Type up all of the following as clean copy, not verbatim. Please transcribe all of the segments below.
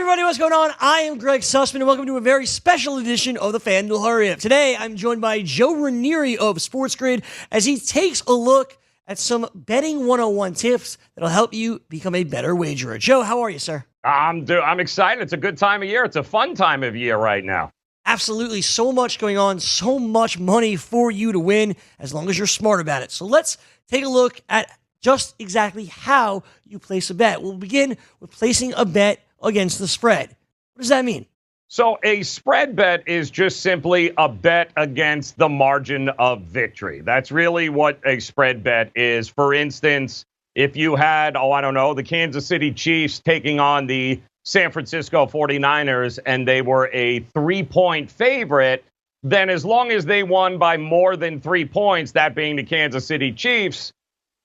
everybody, what's going on? I am Greg Sussman, and welcome to a very special edition of the FanDuel Hurry Up. Today, I'm joined by Joe Ranieri of Sports Grid as he takes a look at some betting 101 tips that'll help you become a better wagerer. Joe, how are you, sir? I'm excited. It's a good time of year. It's a fun time of year right now. Absolutely. So much going on, so much money for you to win as long as you're smart about it. So let's take a look at just exactly how you place a bet. We'll begin with placing a bet against the spread. What does that mean? So a spread bet is just simply a bet against the margin of victory. That's really what a spread bet is. For instance, if you had, the Kansas City Chiefs taking on the San Francisco 49ers and they were a 3-point favorite, then as long as they won by more than 3 points, that being the Kansas City Chiefs,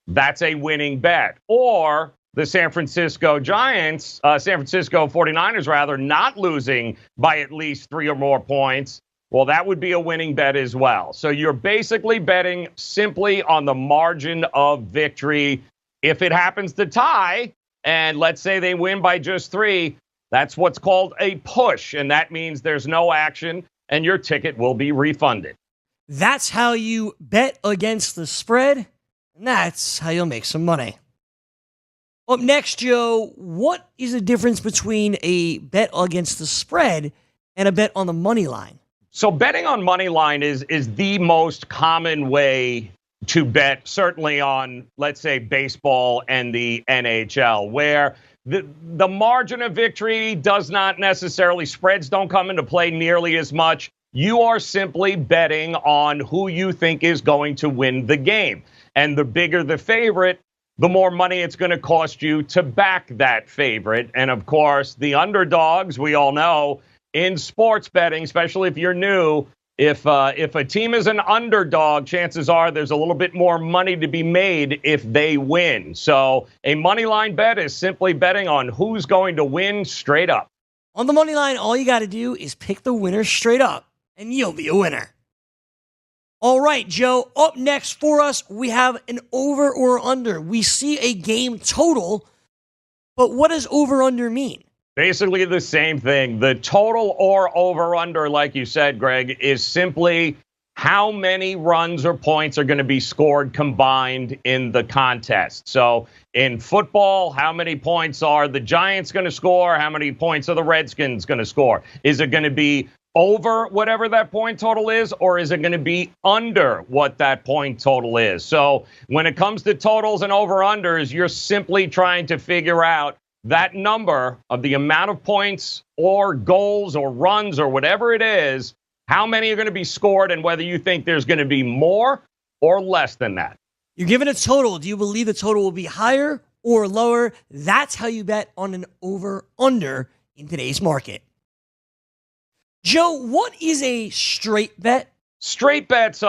that's a winning bet. Or the San Francisco 49ers, not losing by at least 3 or more points, well, that would be a winning bet as well. So you're basically betting simply on the margin of victory. If it happens to tie, and let's say they win by just 3, that's what's called a push, and that means there's no action, and your ticket will be refunded. That's how you bet against the spread, and that's how you'll make some money. Up next, Joe, what is the difference between a bet against the spread and a bet on the money line? So betting on money line is the most common way to bet, certainly on, let's say, baseball and the NHL, where the margin of victory does not necessarily, spreads don't come into play nearly as much. You are simply betting on who you think is going to win the game. And the bigger the favorite, the more money it's going to cost you to back that favorite. And of course, the underdogs, we all know, in sports betting, especially if you're new, if a team is an underdog, chances are there's a little bit more money to be made if they win. So a money line bet is simply betting on who's going to win straight up. On the money line, all you got to do is pick the winner straight up, and you'll be a winner. All right, Joe, up next for us, we have an over or under. We see a game total, but what does over-under mean? Basically the same thing. The total or over-under, like you said, Greg, is simply how many runs or points are going to be scored combined in the contest. So in football, how many points are the Giants going to score? How many points are the Redskins going to score? Is it going to be over whatever that point total is, or is it going to be under what that point total is? So when it comes to totals and over-unders, you're simply trying to figure out that number of the amount of points or goals or runs or whatever it is, how many are going to be scored, and whether you think there's going to be more or less than that. You're given a total. Do you believe the total will be higher or lower? That's how you bet on an over-under in today's market. Joe, what is a straight bet? Straight bets,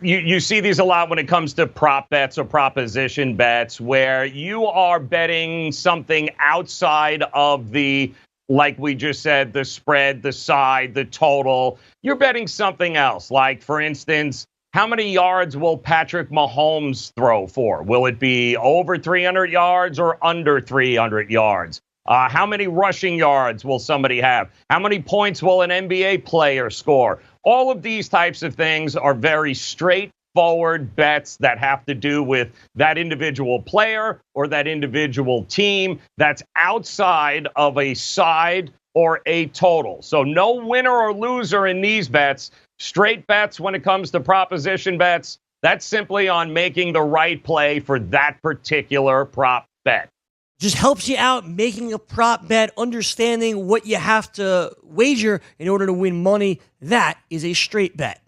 you see these a lot when it comes to prop bets or proposition bets, where you are betting something outside of the, like we just said, the spread, the side, the total. You're betting something else. Like, for instance, how many yards will Patrick Mahomes throw for? Will it be over 300 yards or under 300 yards? How many rushing yards will somebody have? How many points will an NBA player score? All of these types of things are very straightforward bets that have to do with that individual player or that individual team that's outside of a side or a total. So no winner or loser in these bets. Straight bets when it comes to proposition bets, that's simply on making the right play for that particular prop bet. Just helps you out making a prop bet, understanding what you have to wager in order to win money. That is a straight bet.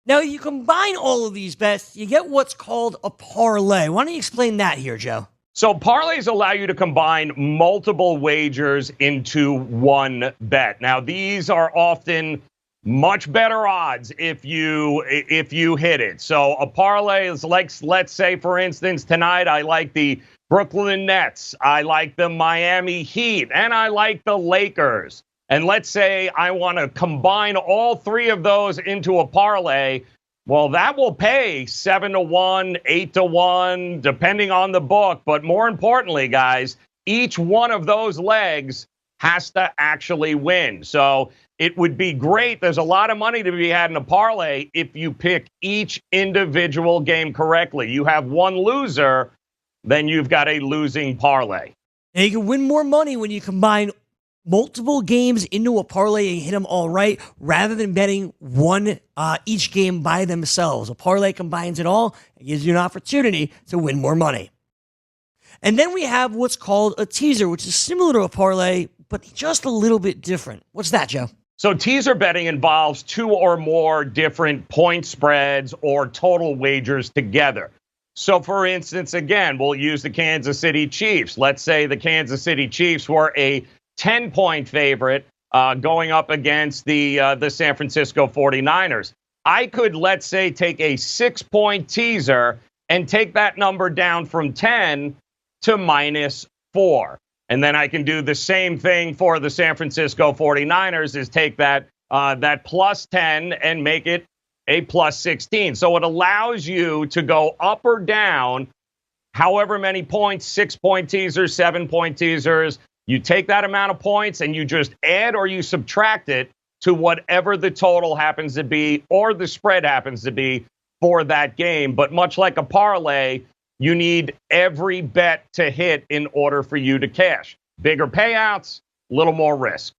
Now, you combine all of these bets, you get what's called a parlay. Why don't you explain that here, Joe? So parlays allow you to combine multiple wagers into one bet. Now, these are often much better odds if you hit it. So a parlay is like, let's say, for instance, tonight I like the Brooklyn Nets, I like the Miami Heat, and I like the Lakers. And let's say I want to combine all 3 of those into a parlay. Well, that will pay 7-1, 8-1, depending on the book. But more importantly, guys, each one of those legs has to actually win. So it would be great. There's a lot of money to be had in a parlay if you pick each individual game correctly. You have one loser, then you've got a losing parlay. And you can win more money when you combine multiple games into a parlay and hit them all right, rather than betting one each game by themselves. A parlay combines it all and gives you an opportunity to win more money. And then we have what's called a teaser, which is similar to a parlay, but just a little bit different. What's that, Joe? So teaser betting involves two or more different point spreads or total wagers together. So, for instance, again, we'll use the Kansas City Chiefs. Let's say the Kansas City Chiefs were a 10-point favorite going up against the San Francisco 49ers. I could, let's say, take a 6-point teaser and take that number down from 10 to -4. And then I can do the same thing for the San Francisco 49ers, is take that +10 and make it a +16. So it allows you to go up or down however many points, 6-point teasers, 7-point teasers. You take that amount of points and you just add or you subtract it to whatever the total happens to be or the spread happens to be for that game. But much like a parlay, you need every bet to hit in order for you to cash. Bigger payouts, little more risk.